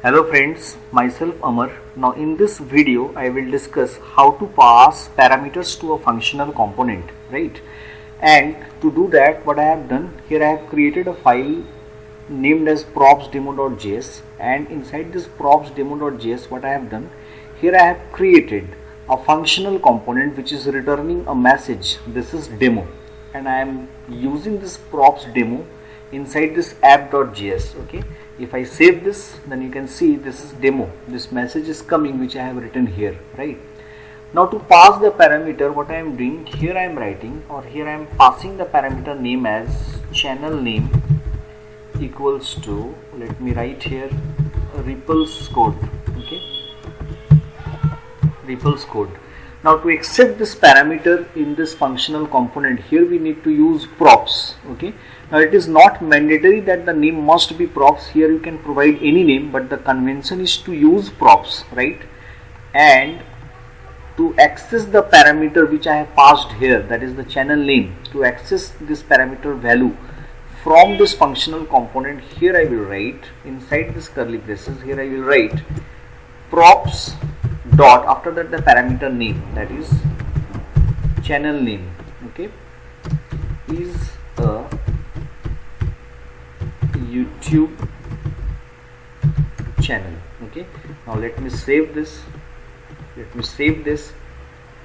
Hello friends, myself Amar. Now in this video I will discuss how to pass parameters to a functional component, right? And to do that, what I have done here, I have created a file named as props.demo.js, and inside this props.demo.js, what I have done here, I have created a functional component which is returning a message. This is demo, and I am using this props demo inside this app.js. Okay, if I save this, then you can see this is demo. This message is coming which I have written here, right? Now to pass the parameter, what I am doing here, I am writing, or here I am passing the parameter name as channel name equals to, let me write here, ripples code. Okay, ripples code. Now to accept this parameter in this functional component, here we need to use props. Okay, now it is not mandatory that the name must be props. Here you can provide any name, but the convention is to use props, right? And to access the parameter which I have passed here, that is the channel name, to access this parameter value from this functional component, here I will write inside this curly braces, here I will write props dot, after that the parameter name, that is channel name, okay, is a YouTube channel. Okay, now let me save this,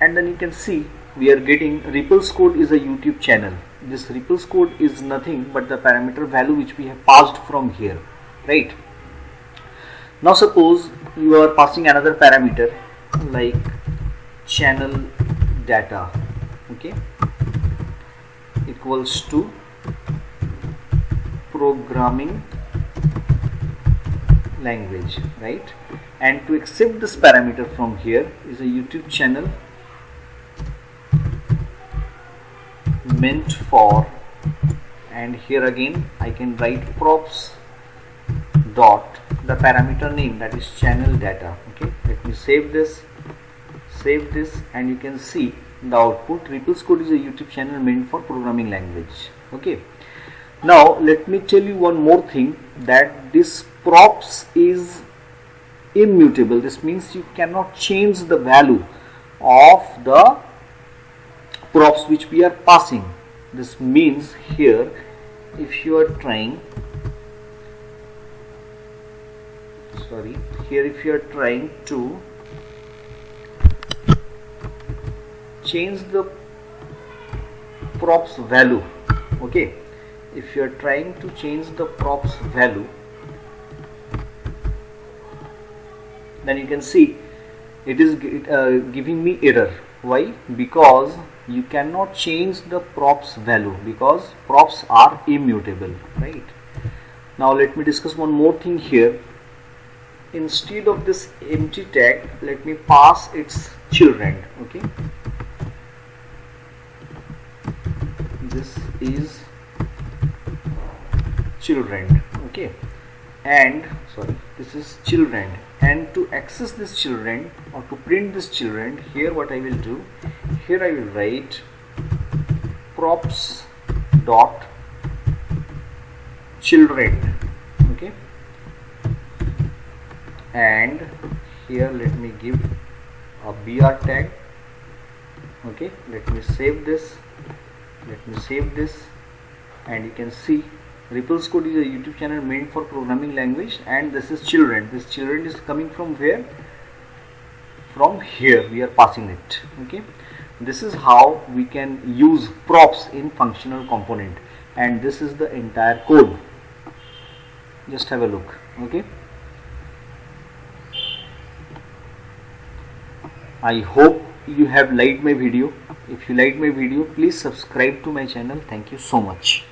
and then you can see we are getting ripples code is a YouTube channel. This ripples code is nothing but the parameter value which we have passed from here, right? Now suppose you are passing another parameter like channel data, okay, equals to programming language, right? And to accept this parameter from here is a YouTube channel meant for, and here again I can write props dot the parameter name, that is channel data. Okay, let me save this, and you can see the output ripples code is a YouTube channel meant for programming language. Okay, now let me tell you one more thing, that this props is immutable. This means you cannot change the value of the props which we are passing. This means here if you are trying, if you are trying to change the props value, okay, if you are trying to change the props value, then you can see it is giving me error. Why? Because you cannot change the props value, because props are immutable, right? Now let me discuss one more thing here. Instead of this empty tag, let me pass its children. Okay, this is children. Okay, and this is children, and to access this children or to print this children, here what I will do, here I will write props dot children. Okay, and here let me give a br tag. Okay, let me save this, and you can see ripples code is a YouTube channel meant for programming language, and this is children. This children is coming from where? From here we are passing it. Okay, this is how we can use props in functional component, and this is the entire code. Just have a look. Okay, I hope you have liked my video. If you liked my video, please subscribe to my channel. Thank you so much.